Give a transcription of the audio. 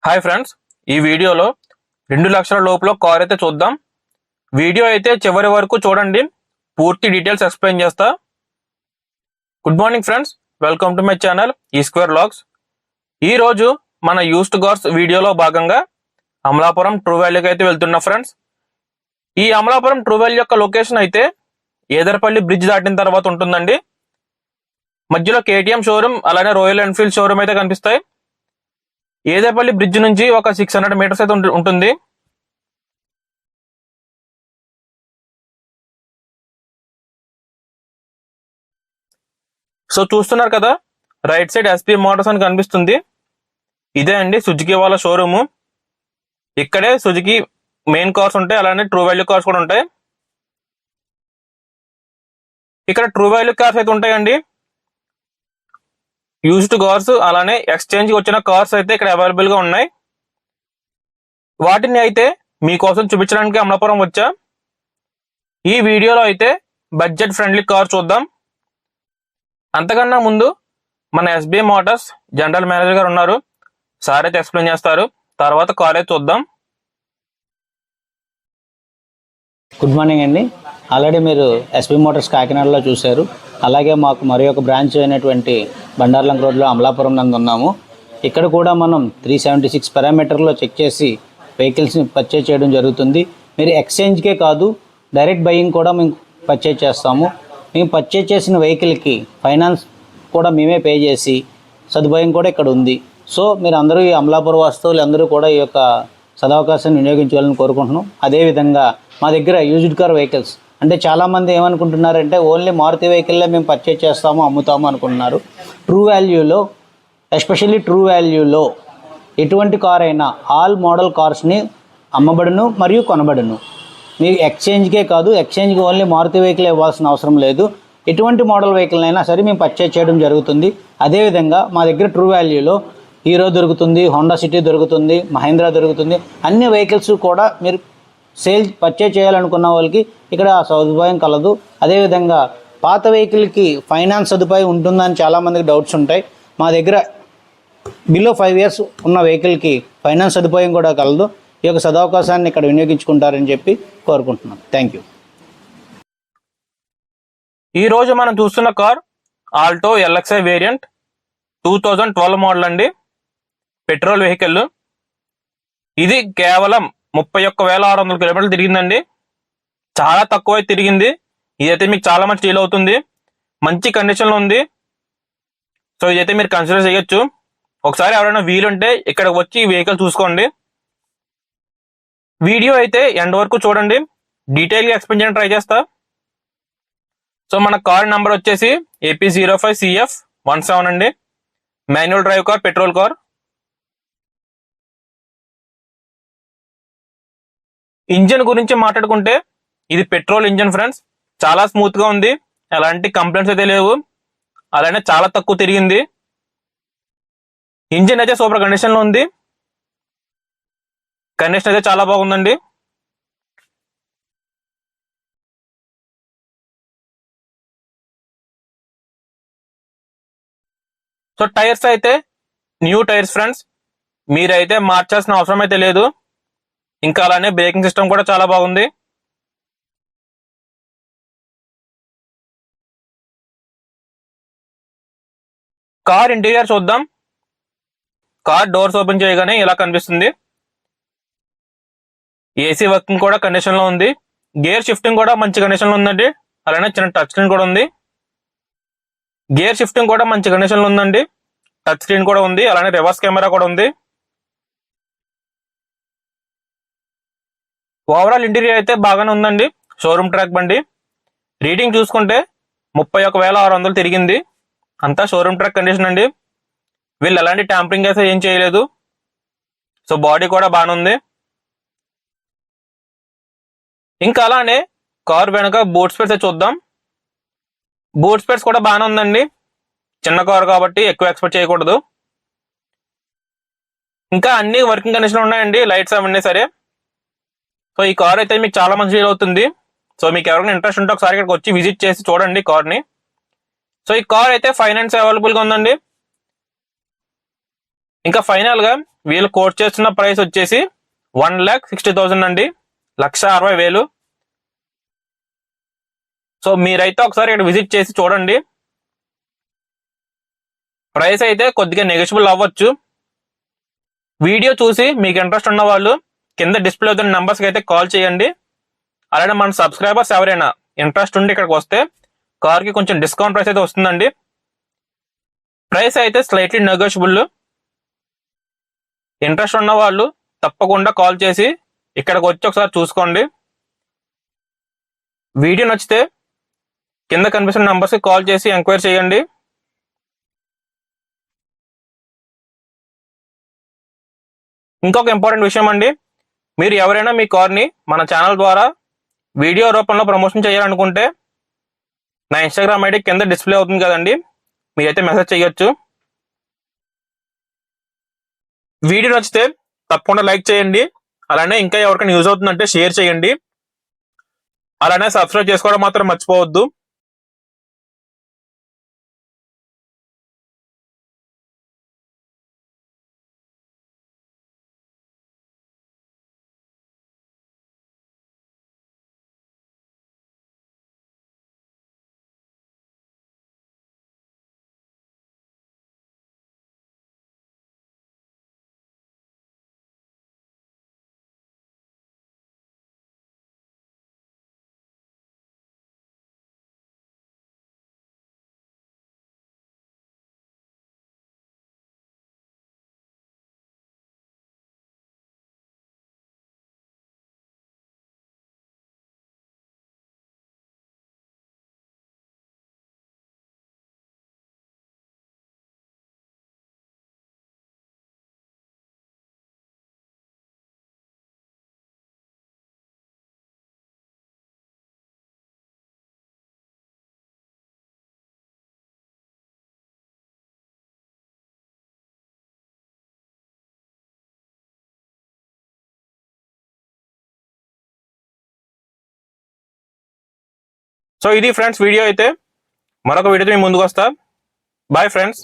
Hi friends, ఈ వీడియోలో 2 లక్షల లోపల కార్ అయితే చూద్దాం. వీడియో అయితే చివరి వరకు చూడండి, పూర్తి డీటెయిల్స్ ఎక్స్ప్లెయిన్ చేస్తా. Good morning friends, welcome to my channel ఈ స్క్వేర్ వ్లాగ్స్. ఈ రోజు మన యూస్డ్ కార్స్ వీడియోలో భాగంగా అమలాపురం ట్రూ వాల్యూకి అయితే వెళ్తున్నా ఫ్రెండ్స్. ఈ అమలాపురం ట్రూ వాల్యూ యొక్క లొకేషన్ అయితే ఏదరపల్లి బ్రిడ్జ్ దాటిన తర్వాత ఉంటుందండి. మధ్యలో కేటీఎం షోరూమ్ అలానే రాయల్ ఎన్ఫీల్డ్ షోరూమ్ అయితే కనిపిస్తాయి. ఏదేపల్లి బ్రిడ్జ్ నుంచి ఒక 600 మీటర్స్ అయితే ఉంటుంది. సో చూస్తున్నారు కదా, రైట్ సైడ్ ఎస్పీ మోటార్స్ అని కనిపిస్తుంది. ఇదే అండి సుజుకి వాళ్ళ షోరూము. ఇక్కడే సుజుకి మెయిన్ కార్స్ ఉంటాయి, అలానే ట్రూ వాల్యూ కార్స్ కూడా ఉంటాయి. ఇక్కడ ట్రూ వాల్యూ కార్స్ అయితే ఉంటాయండి. యూజ్డ్ కార్స్ అలానే ఎక్స్చేంజ్ వచ్చిన కార్స్ అయితే ఇక్కడ అవైలబుల్ గా ఉన్నాయి. వాటిని అయితే మీకోసం చూపించడానికి అమలాపురం వచ్చా. ఈ వీడియోలో అయితే బడ్జెట్ ఫ్రెండ్లీ కార్ చూద్దాం. అంతకన్నా ముందు మన ఎస్బీఐ మోటార్స్ జనరల్ మేనేజర్ గారు ఉన్నారు, సార్ అయితే ఎక్స్ప్లెయిన్ చేస్తారు. తర్వాత కార్ అయితే చూద్దాం. గుడ్ మార్నింగ్ అండి. ఆల్రెడీ మీరు ఎస్పీ మోటార్స్ కాకినాడలో చూశారు. అలాగే మాకు మరి ఒక బ్రాంచ్ అయినటువంటి బండార్లంక రోడ్లో అమలాపురం నందు ఉన్నాము. ఇక్కడ కూడా మనం 376 పారామీటర్లో చెక్ చేసి వెహికల్స్ని పర్చేజ్ చేయడం జరుగుతుంది. మీరు ఎక్స్చేంజ్కే కాదు, డైరెక్ట్ బయింగ్ కూడా మేము పర్చేజ్ చేస్తాము. మేము పర్చేజ్ చేసిన వెహికల్కి ఫైనాన్స్ కూడా మేమే పే చేసి సదుపాయం కూడా ఇక్కడ ఉంది. సో మీరు అందరూ ఈ అమలాపురం వాస్తవులు అందరూ కూడా ఈ యొక్క సదవకాశాన్ని వినియోగించాలని కోరుకుంటున్నాం. అదేవిధంగా మా దగ్గర యూజ్డ్ కార్ వెహికల్స్ అంటే చాలామంది ఏమనుకుంటున్నారంటే ఓన్లీ మారుతి వెహికల్లే మేము పర్చేజ్ చేస్తాము అమ్ముతాము అనుకుంటున్నారు. ట్రూ వాల్యూలో ఎస్పెషల్లీ ట్రూ వాల్యూలో ఎటువంటి కార్ అయినా ఆల్ మోడల్ కార్స్ని అమ్మబడును మరియు కొనబడును. మీకు ఎక్స్చేంజ్కే కాదు, ఎక్స్చేంజ్కి ఓన్లీ మారుతి వెహికల్ ఇవ్వాల్సిన అవసరం లేదు. ఎటువంటి మోడల్ వెహికల్ అయినా సరే మేము పర్చేజ్ చేయడం జరుగుతుంది. అదేవిధంగా మా దగ్గర ట్రూ వాల్యూలో హీరో దొరుకుతుంది, హోండా సిటీ దొరుకుతుంది, మహేంద్ర దొరుకుతుంది. అన్ని వెహికల్స్ కూడా మీరు పర్చేజ్ చేయాలనుకున్న వాళ్ళకి ఇక్కడ సదుపాయం కలదు. అదేవిధంగా పాత వెహికల్కి ఫైనాన్స్ సదుపాయం ఉంటుందని చాలామందికి డౌట్స్ ఉంటాయి. మా దగ్గర బిలో 5 years ఉన్న వెహికల్కి ఫైనాన్స్ సదుపాయం కూడా కలదు. ఈ యొక్క సదవకాశాన్ని ఇక్కడ వినియోగించుకుంటారని చెప్పి కోరుకుంటున్నాను. Thank you. ఈరోజు మనం చూస్తున్న car Alto LXi variant 2012 model అండి, పెట్రోల్ వెహికల్. ఇది కేవలం 31,600 కిలోమీటర్లు తిరిగిందండి. చాలా తక్కువ తిరిగింది. ఇదైతే మీకు చాలా మంచి డీల్ అవుతుంది, మంచి కండిషన్లో ఉంది. సో ఇదైతే మీరు కన్సిడర్ చేయొచ్చు. ఒకసారి ఎవరైనా వీలుంటే ఇక్కడికి వచ్చి ఈ వెహికల్ చూసుకోండి. వీడియో అయితే ఎండ్ వరకు చూడండి, డీటెయిల్గా ఎక్స్ప్లెయిన్ చేయడానికి ట్రై చేస్తా. సో మన కార్ నెంబర్ వచ్చేసి AP05CF17 అండి. Manual drive car, petrol car. Engine గురించి మాట్లాడుకుంటే ఇది పెట్రోల్ ఇంజిన్ ఫ్రెండ్స్. చాలా స్మూత్ గా ఉంది, ఎలాంటి కంప్లైంట్స్ అయితే లేవు, అలానే చాలా తక్కువ తిరిగింది. ఇంజిన్ అయితే సూపర్ కండిషన్ లో ఉంది, కండిషన్ అయితే చాలా బాగుందండి. సో టైర్స్ అయితే న్యూ టైర్స్ ఫ్రెండ్స్, మీరైతే మార్చాల్సిన అవసరం అయితే లేదు. ఇంకా అలానే బ్రేకింగ్ సిస్టమ్ కూడా చాలా బాగుంది. కార్ ఇంటీరియర్ చూద్దాం. కార్ డోర్స్ ఓపెన్ చేయగానే ఇలా కనిపిస్తుంది. ఏసీ వర్కింగ్ కూడా కండిషన్ లో ఉంది. గేర్ షిఫ్టింగ్ కూడా మంచి కండిషన్ లో ఉందండి. అలానే చిన్న టచ్ స్క్రీన్ కూడా ఉంది. గేర్ షిఫ్టింగ్ కూడా మంచి కండిషన్ లో ఉందండి. టచ్ స్క్రీన్ కూడా ఉంది, అలానే రివర్స్ కెమెరా కూడా ఉంది. ఓవరాల్ ఇంటీరియర్ అయితే బాగానే ఉందండి. షోరూమ్ ట్రాక్ బండి. రీడింగ్ చూసుకుంటే 31,600 తిరిగింది. అంతా షోరూమ్ ట్రాక్ కండిషన్ అండి. వీళ్ళు ఎలాంటి ట్యాంపరింగ్ అయితే ఏం చేయలేదు. సో బాడీ కూడా బాగానే ఉంది. ఇంకా అలానే కార్ వెనక బూట్ స్పేస్ చూద్దాం. బూట్ స్పేస్ కూడా బాగానే ఉందండి. చిన్న కార్ కాబట్టి ఎక్కువ ఎక్స్పెక్ట్ చేయకూడదు. ఇంకా అన్ని వర్కింగ్ కండిషన్ ఉన్నాయండి, లైట్స్ అవన్నీ సరే. సో ఈ కార్ అయితే మీకు చాలా మంచి డీల్ అవుతుంది. సో మీకు ఎవరైనా ఇంట్రెస్ట్ ఉంటే ఒకసారి ఇక్కడికి వచ్చి విజిట్ చేసి చూడండి కార్ని. సో ఈ కార్ అయితే ఫైనాన్స్ అవైలబుల్గా ఉందండి. ఇంకా ఫైనల్గా వీళ్ళు కోట్ చేస్తున్న ప్రైస్ వచ్చేసి 1,60,000 అండి, 1,60,000. సో మీరైతే ఒకసారి ఇక్కడ విజిట్ చేసి చూడండి. ప్రైస్ అయితే కొద్దిగా నెగోషియబుల్ అవ్వచ్చు. వీడియో చూసి మీకు ఇంట్రెస్ట్ ఉన్న వాళ్ళు కింద డిస్ప్లే అవుతున్న నెంబర్స్కి అయితే కాల్ చేయండి. అలానే మన సబ్స్క్రైబర్స్ ఎవరైనా ఇంట్రెస్ట్ ఉండి ఇక్కడికి వస్తే కార్కి కొంచెం డిస్కౌంట్ ప్రైస్ అయితే వస్తుందండి. ప్రైస్ అయితే స్లైట్లీ నెగోషియబుల్. ఇంట్రెస్ట్ ఉన్న వాళ్ళు తప్పకుండా కాల్ చేసి ఇక్కడికి వచ్చి ఒకసారి చూసుకోండి. వీడియో నచ్చితే కింద కనిపిస్తున్న నంబర్స్కి కాల్ చేసి ఎంక్వైరీ చేయండి. ఇంకొక ఇంపార్టెంట్ విషయం అండి, మీరు ఎవరైనా మీ కార్ని మన ఛానల్ ద్వారా వీడియో రూపంలో ప్రమోషన్ చేయాలనుకుంటే నా ఇన్స్టాగ్రామ్ ఐడి కింద డిస్ప్లే అవుతుంది కదండి, మీరైతే మెసేజ్ చేయొచ్చు. వీడియో నచ్చితే తప్పకుండా లైక్ చేయండి. అలానే ఇంకా ఎవరికైనా యూజ్ అవుతుందంటే షేర్ చేయండి. అలానే సబ్స్క్రైబ్ చేసుకోవడం మాత్రం మర్చిపోవద్దు. సో ఇది ఫ్రెండ్స్ వీడియో అయితే. మరొక వీడియోతో మీ ముందుకు వస్తా. Bye friends.